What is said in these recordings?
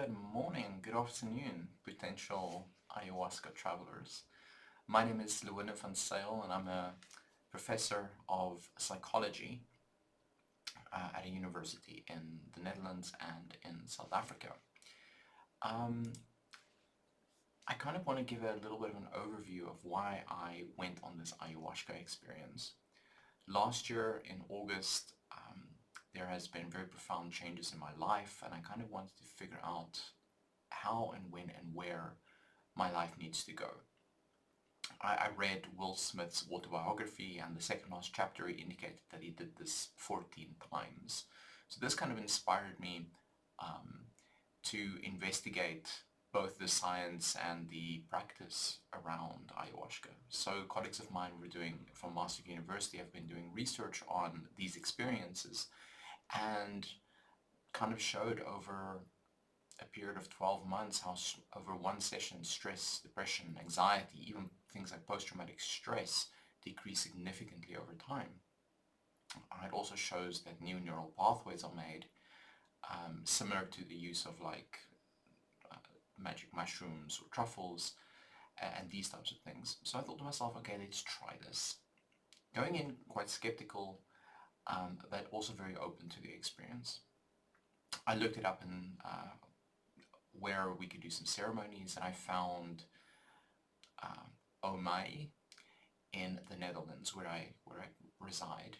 Good morning, good afternoon, potential ayahuasca travelers. My name is Llewellyn and I'm a professor of psychology at a university in the Netherlands and in South Africa. I kind of want to give a little bit of an overview of why I went on this ayahuasca experience. Last year in August, there has been very profound changes in my life, and I kind of wanted to figure out how and when and where my life needs to go. I read Will Smith's autobiography, and the second last chapter he indicated that he did this 14 times. So this kind of inspired me to investigate both the science and the practice around ayahuasca. So colleagues of mine from Master University have been doing research on these experiences and kind of showed over a period of 12 months how over one session stress, depression, anxiety, even things like post-traumatic stress decrease significantly over time. It also shows that new neural pathways are made, similar to the use of magic mushrooms or truffles and these types of things. So I thought to myself, okay, let's try this. Going in quite skeptical, but also very open to the experience. I looked it up in where we could do some ceremonies, and I found Om-Mij in the Netherlands, where I reside.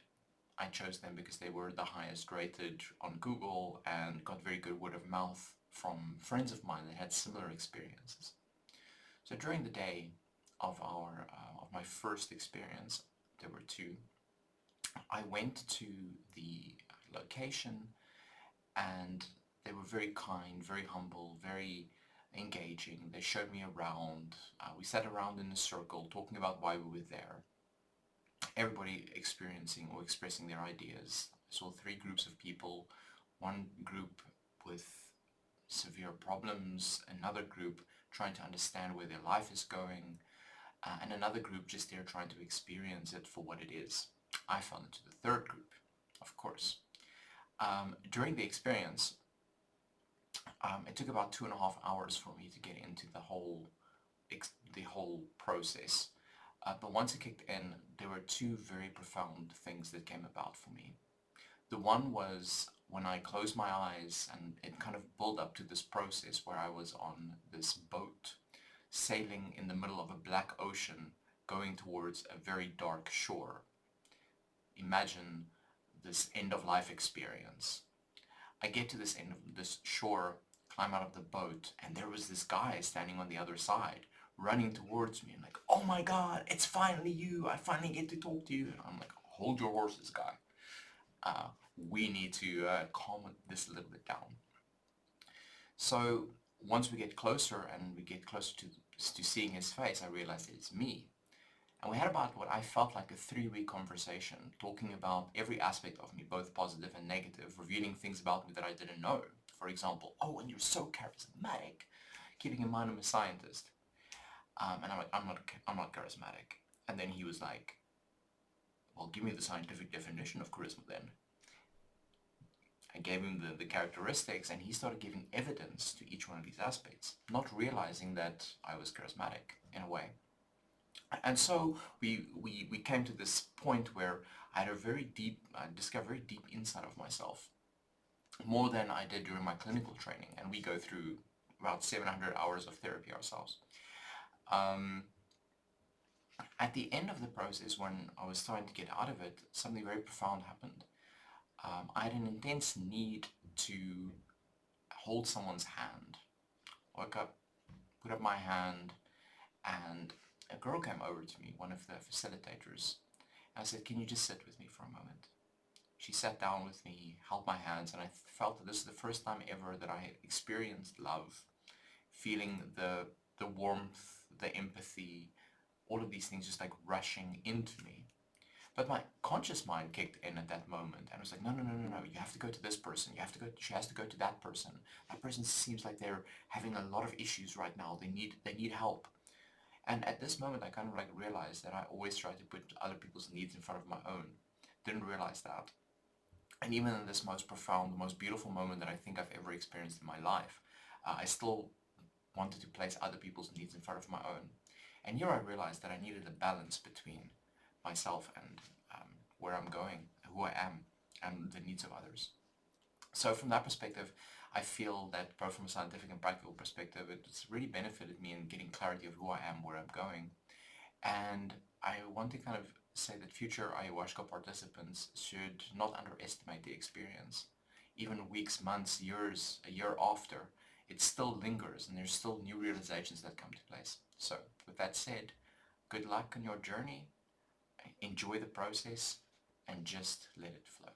I chose them because they were the highest rated on Google and got very good word of mouth from friends of mine that had similar experiences. So during the day of my first experience, there were two. I went to the location, and they were very kind, very humble, very engaging. They showed me around. We sat around in a circle talking about why we were there. Everybody experiencing or expressing their ideas. I saw three groups of people. One group with severe problems, another group trying to understand where their life is going, and another group just there trying to experience it for what it is. I fell into the third group, of course. During the experience, it took about 2.5 hours for me to get into the whole process. But once it kicked in, there were two very profound things that came about for me. The one was when I closed my eyes, and it kind of built up to this process where I was on this boat sailing in the middle of a black ocean going towards a very dark shore. Imagine this end-of-life experience. I get to this end of this shore, climb out of the boat, and there was this guy standing on the other side, running towards me. I'm like, oh my God, it's finally you. I finally get to talk to you. And I'm like, hold your horses, guy. We need to calm this a little bit down. So once we get closer and we get closer to seeing his face, I realized that it's me. And we had about what I felt like a 3-week conversation, talking about every aspect of me, both positive and negative, revealing things about me that I didn't know. For example, oh, and you're so charismatic. Keeping in mind I'm a scientist. And I'm like, I'm not charismatic. And then he was like, well, give me the scientific definition of charisma then. I gave him the characteristics, and he started giving evidence to each one of these aspects, not realizing that I was charismatic in a way. And so we came to this point where I had discovered very deep insight of myself, more than I did during my clinical training, and we go through about 700 hours of therapy ourselves. At the end of the process, when I was starting to get out of it, something very profound happened. I had an intense need to hold someone's hand. Woke up, put up my hand, and a girl came over to me, one of the facilitators. And I said, can you just sit with me for a moment? She sat down with me, held my hands, and I felt that this is the first time ever that I had experienced love, feeling the warmth, the empathy, all of these things just like rushing into me. But my conscious mind kicked in at that moment and was like, no, you have to go to this person. She has to go to that person. That person seems like they're having a lot of issues right now. They need help. And at this moment, I kind of like realized that I always try to put other people's needs in front of my own. Didn't realize that. And even in this most profound, the most beautiful moment that I think I've ever experienced in my life, I still wanted to place other people's needs in front of my own. And here I realized that I needed a balance between myself and where I'm going, who I am, and the needs of others. So from that perspective, I feel that both from a scientific and practical perspective, it's really benefited me in getting clarity of who I am, where I'm going. And I want to kind of say that future ayahuasca participants should not underestimate the experience. Even weeks, months, years, a year after, it still lingers and there's still new realizations that come to place. So with that said, good luck on your journey, enjoy the process, and just let it flow.